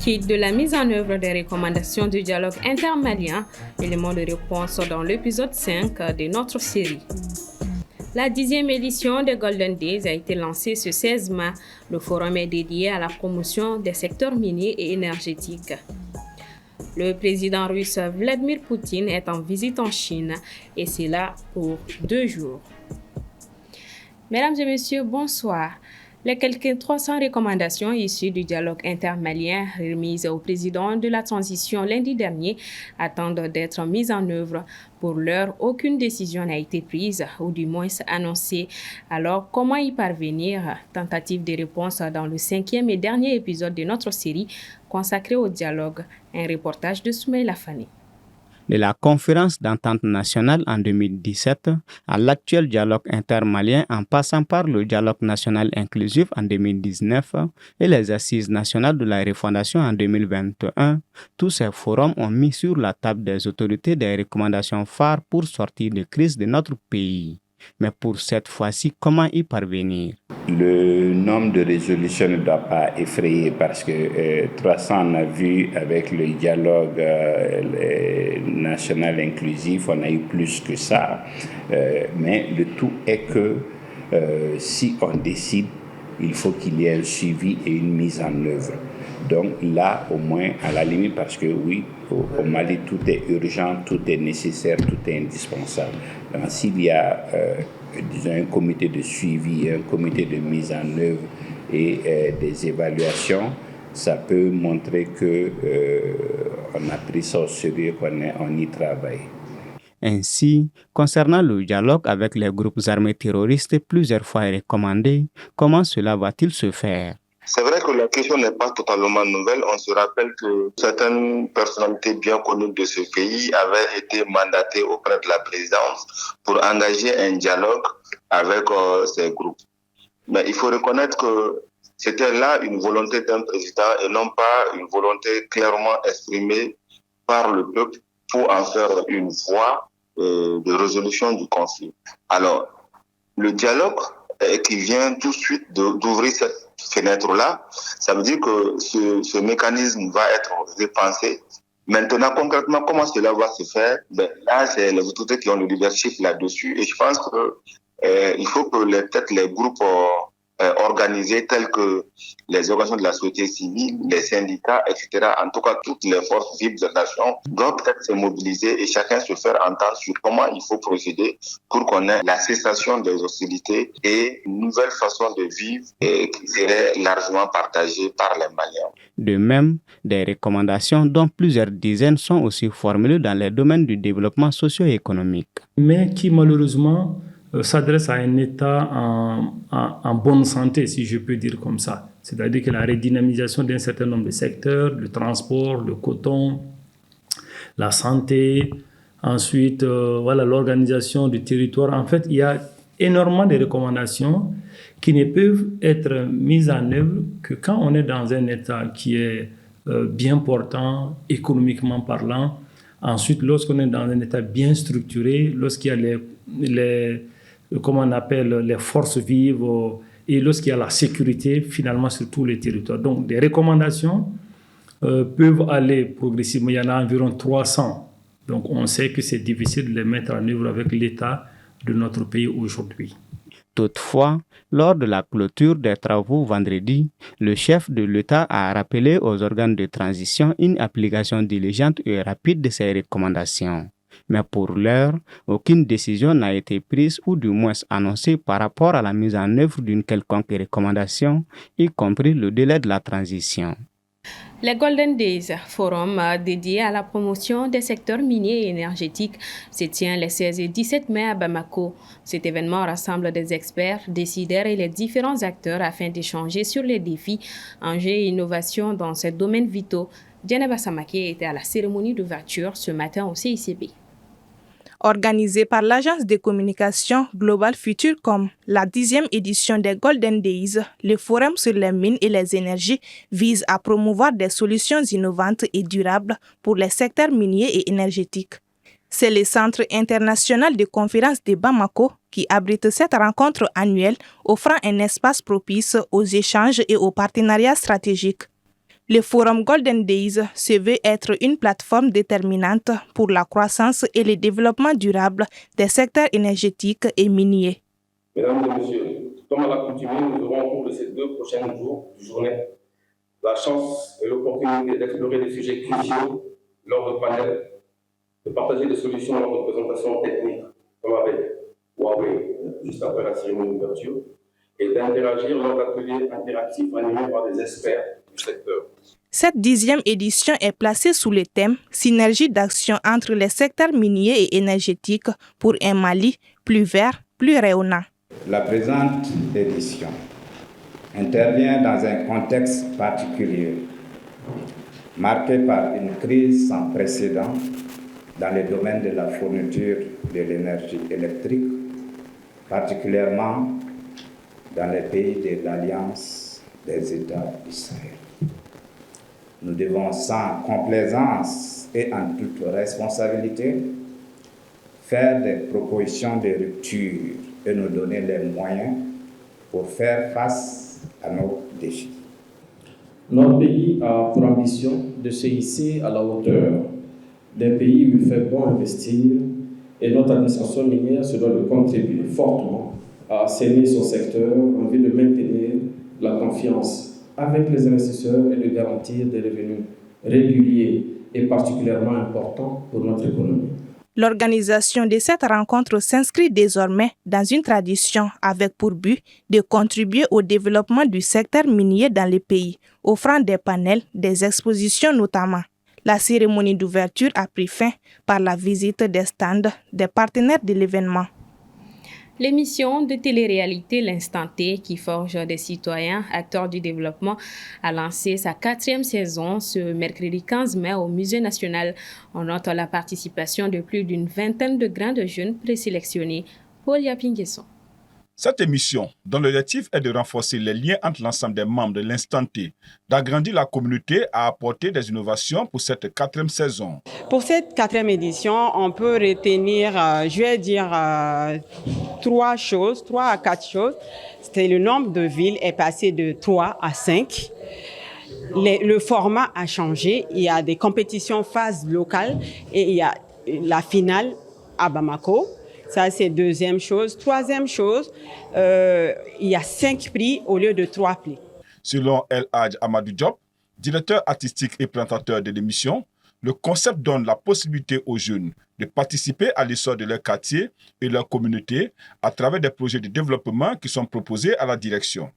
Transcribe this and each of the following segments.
Quitte de la mise en œuvre des recommandations du dialogue intermalien, élément de réponse dans l'épisode 5 de notre série. La 10e édition des Golden Days a été lancée ce 16 mai. Le forum est dédié à la promotion des secteurs miniers et énergétiques. Le président russe Vladimir Poutine est en visite en Chine et c'est là pour 2 jours. Mesdames et messieurs, bonsoir. Les quelques 300 recommandations issues du dialogue intermalien remises au président de la transition lundi dernier attendent d'être mises en œuvre. Pour l'heure, aucune décision n'a été prise ou du moins annoncée. Alors, comment y parvenir? Tentative de réponse dans le 5e et dernier épisode de notre série consacrée au dialogue. Un reportage de Soumaïla Fani. De la conférence d'entente nationale en 2017 à l'actuel dialogue intermalien en passant par le dialogue national inclusif en 2019 et les assises nationales de la refondation en 2021, tous ces forums ont mis sur la table des autorités des recommandations phares pour sortir de crise de notre pays. Mais pour cette fois-ci, comment y parvenir? Le nombre de résolutions ne doit pas effrayer parce que 300, on a vu avec le dialogue national inclusif, on a eu plus que ça. Mais le tout est que si on décide, il faut qu'il y ait un suivi et une mise en œuvre. Donc là, au moins, à la limite, parce que oui, au Mali, tout est urgent, tout est nécessaire, tout est indispensable. Donc, s'il y a disons, un comité de suivi, un comité de mise en œuvre et des évaluations, ça peut montrer qu'on a pris ça au sérieux, qu'on y travaille. Ainsi, concernant le dialogue avec les groupes armés terroristes plusieurs fois recommandé, comment cela va-t-il se faire? C'est vrai que la question n'est pas totalement nouvelle. On se rappelle que certaines personnalités bien connues de ce pays avaient été mandatées auprès de la présidence pour engager un dialogue avec ces groupes. Mais il faut reconnaître que c'était là une volonté d'un président et non pas une volonté clairement exprimée par le peuple pour en faire une voie de résolution du conflit. Alors, le dialogue qui vient tout de suite d'ouvrir cette fenêtre-là, ça veut dire que ce mécanisme va être repensé. Maintenant, concrètement, comment cela va se faire? Là, c'est les autorités qui ont le leadership là-dessus. Et je pense qu'il faut que peut-être les groupes organisés tels que les organisations de la société civile, les syndicats, etc., en tout cas toutes les forces vives de la nation, doivent peut-être se mobiliser et chacun se faire entendre sur comment il faut procéder pour qu'on ait la cessation des hostilités et une nouvelle façon de vivre qui serait largement partagée par les Maliens. De même, des recommandations dont plusieurs dizaines sont aussi formulées dans les domaines du développement socio-économique. Mais qui malheureusement s'adresse à un État en bonne santé, si je peux dire comme ça. C'est-à-dire que la redynamisation d'un certain nombre de secteurs, le transport, le coton, la santé, ensuite l'organisation du territoire. En fait, il y a énormément de recommandations qui ne peuvent être mises en œuvre que quand on est dans un État qui est bien portant, économiquement parlant. Ensuite, lorsqu'on est dans un État bien structuré, lorsqu'il y a les forces vives et lorsqu'il y a la sécurité finalement sur tous les territoires. Donc, des recommandations peuvent aller progressivement. Il y en a environ 300. Donc, on sait que c'est difficile de les mettre en œuvre avec l'état de notre pays aujourd'hui. Toutefois, lors de la clôture des travaux vendredi, le chef de l'État a rappelé aux organes de transition une application diligente et rapide de ces recommandations. Mais pour l'heure, aucune décision n'a été prise ou du moins annoncée par rapport à la mise en œuvre d'une quelconque recommandation, y compris le délai de la transition. Les Golden Days, forum dédié à la promotion des secteurs miniers et énergétiques, se tient les 16 et 17 mai à Bamako. Cet événement rassemble des experts, décideurs et les différents acteurs afin d'échanger sur les défis, enjeux et innovations dans ces domaines vitaux. Djeneba Samake était à la cérémonie d'ouverture ce matin au CICB. Organisé par l'agence de communication Global Futurecom, la 10e édition des Golden Days, le forum sur les mines et les énergies vise à promouvoir des solutions innovantes et durables pour les secteurs miniers et énergétiques. C'est le Centre international de conférences de Bamako qui abrite cette rencontre annuelle, offrant un espace propice aux échanges et aux partenariats stratégiques. Le Forum Golden Days se veut être une plateforme déterminante pour la croissance et le développement durable des secteurs énergétiques et miniers. Mesdames et messieurs, comme à l'accoutumée, nous aurons au cours de ces 2 prochains jours de journée la chance et l'opportunité d'explorer des sujets cruciaux lors de panels, de partager des solutions lors de présentations techniques, comme avec Huawei, juste après la cérémonie d'ouverture, et d'interagir lors d'ateliers interactifs animés par des experts du secteur. Cette 10e édition est placée sous le thème « Synergie d'action entre les secteurs miniers et énergétiques pour un Mali plus vert, plus rayonnant ». La présente édition intervient dans un contexte particulier, marqué par une crise sans précédent dans le domaine de la fourniture de l'énergie électrique, particulièrement dans les pays de l'Alliance des États du Sahel. Nous devons sans complaisance et en toute responsabilité faire des propositions de rupture et nous donner les moyens pour faire face à nos défis. Notre pays a pour ambition de se hisser à la hauteur des pays où il fait bon investir et notre administration minière se doit de contribuer fortement à assainir son secteur en vue de maintenir la confiance avec les investisseurs et de garantir des revenus réguliers et particulièrement importants pour notre économie. L'organisation de cette rencontre s'inscrit désormais dans une tradition avec pour but de contribuer au développement du secteur minier dans le pays, offrant des panels, des expositions notamment. La cérémonie d'ouverture a pris fin par la visite des stands des partenaires de l'événement. L'émission de télé-réalité L'Instant T, qui forge des citoyens acteurs du développement, a lancé sa 4e saison ce mercredi 15 mai au Musée national. On note la participation de plus d'une vingtaine de grains de jeunes présélectionnés. Paul Yapinguesson. Cette émission, dont l'objectif est de renforcer les liens entre l'ensemble des membres de l'Instant T, d'agrandir la communauté, a apporté des innovations pour cette 4e saison. Pour cette 4e édition, on peut retenir, 3 à 4 choses. C'était le nombre de villes est passé de 3 à 5. Le format a changé. Il y a des compétitions phases locales et il y a la finale à Bamako. Ça, c'est 2e chose. 3e chose, il y a 5 prix au lieu de 3 prix. Selon El Hadj Amadou Diop, directeur artistique et présentateur de l'émission, le concept donne la possibilité aux jeunes de participer à l'essor de leur quartier et leur communauté à travers des projets de développement qui sont proposés à la direction.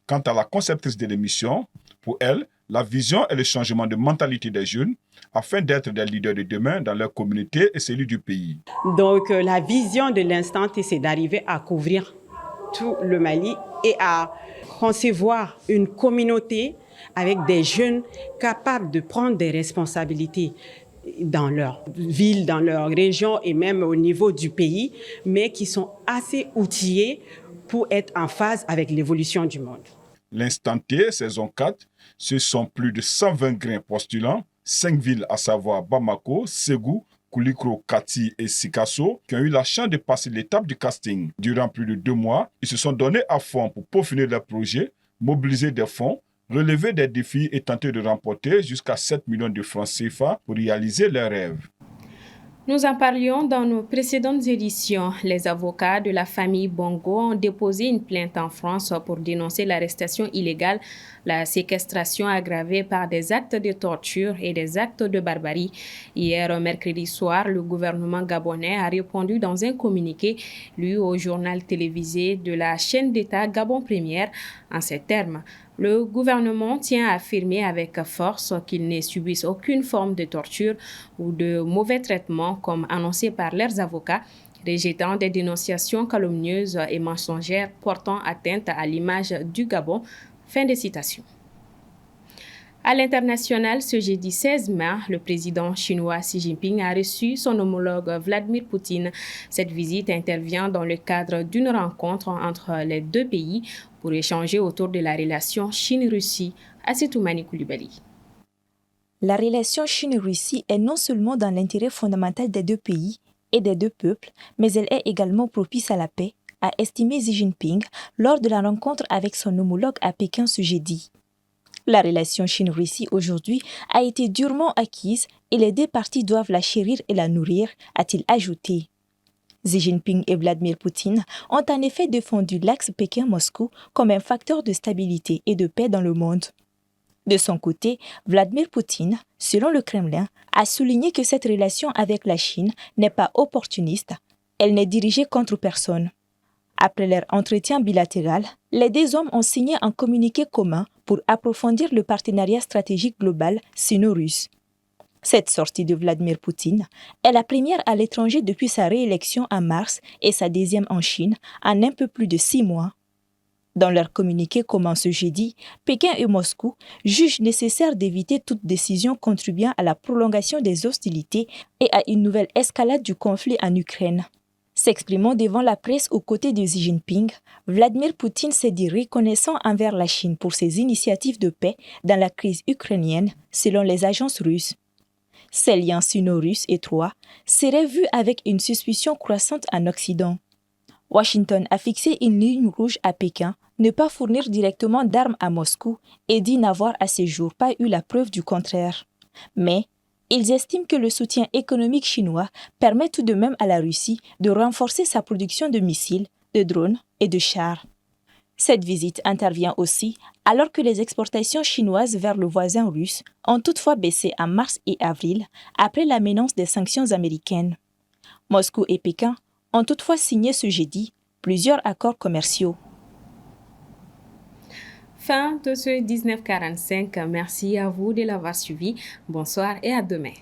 Quant à la conceptrice de l'émission, pour elle, la vision est le changement de mentalité des jeunes afin d'être des leaders de demain dans leur communauté et celui du pays. Donc la vision de l'Instant T, c'est d'arriver à couvrir tout le Mali et à concevoir une communauté avec des jeunes capables de prendre des responsabilités dans leur ville, dans leur région et même au niveau du pays, mais qui sont assez outillés pour être en phase avec l'évolution du monde. L'Instant T, saison 4, ce sont plus de 120 grains postulants, 5 villes à savoir Bamako, Ségou, Koulikro, Kati et Sikasso qui ont eu la chance de passer l'étape du casting. Durant plus de 2 mois, ils se sont donnés à fond pour peaufiner leur projet, mobiliser des fonds, relever des défis et tenter de remporter jusqu'à 7 millions de francs CFA pour réaliser leurs rêves. Nous en parlions dans nos précédentes éditions. Les avocats de la famille Bongo ont déposé une plainte en France pour dénoncer l'arrestation illégale, la séquestration aggravée par des actes de torture et des actes de barbarie. Hier, mercredi soir, le gouvernement gabonais a répondu dans un communiqué lu au journal télévisé de la chaîne d'État Gabon Première en ces termes. Le gouvernement tient à affirmer avec force qu'ils ne subissent aucune forme de torture ou de mauvais traitement comme annoncé par leurs avocats, rejetant des dénonciations calomnieuses et mensongères portant atteinte à l'image du Gabon. Fin de citation. À l'international, ce jeudi 16 mai, le président chinois Xi Jinping a reçu son homologue Vladimir Poutine. Cette visite intervient dans le cadre d'une rencontre entre les deux pays pour échanger autour de la relation Chine-Russie. Assetoumani Koulibaly. La relation Chine-Russie est non seulement dans l'intérêt fondamental des deux pays et des deux peuples, mais elle est également propice à la paix, a estimé Xi Jinping lors de la rencontre avec son homologue à Pékin ce jeudi. La relation Chine-Russie aujourd'hui a été durement acquise et les deux parties doivent la chérir et la nourrir, a-t-il ajouté. Xi Jinping et Vladimir Poutine ont en effet défendu l'axe Pékin-Moscou comme un facteur de stabilité et de paix dans le monde. De son côté, Vladimir Poutine, selon le Kremlin, a souligné que cette relation avec la Chine n'est pas opportuniste, elle n'est dirigée contre personne. Après leur entretien bilatéral, les deux hommes ont signé un communiqué commun pour approfondir le partenariat stratégique global sino-russe. Cette sortie de Vladimir Poutine est la première à l'étranger depuis sa réélection en mars et sa deuxième en Chine en un peu plus de 6 mois. Dans leur communiqué commun ce jeudi, Pékin et Moscou jugent nécessaire d'éviter toute décision contribuant à la prolongation des hostilités et à une nouvelle escalade du conflit en Ukraine. S'exprimant devant la presse aux côtés de Xi Jinping, Vladimir Poutine s'est dit reconnaissant envers la Chine pour ses initiatives de paix dans la crise ukrainienne, selon les agences russes. Ces liens sino-russes étroits seraient vus avec une suspicion croissante en Occident. Washington a fixé une ligne rouge à Pékin, ne pas fournir directement d'armes à Moscou et dit n'avoir à ce jour pas eu la preuve du contraire. Mais ils estiment que le soutien économique chinois permet tout de même à la Russie de renforcer sa production de missiles, de drones et de chars. Cette visite intervient aussi alors que les exportations chinoises vers le voisin russe ont toutefois baissé en mars et avril après la menace des sanctions américaines. Moscou et Pékin ont toutefois signé ce jeudi plusieurs accords commerciaux. Fin de ce 1945. Merci à vous de l'avoir suivi. Bonsoir et à demain.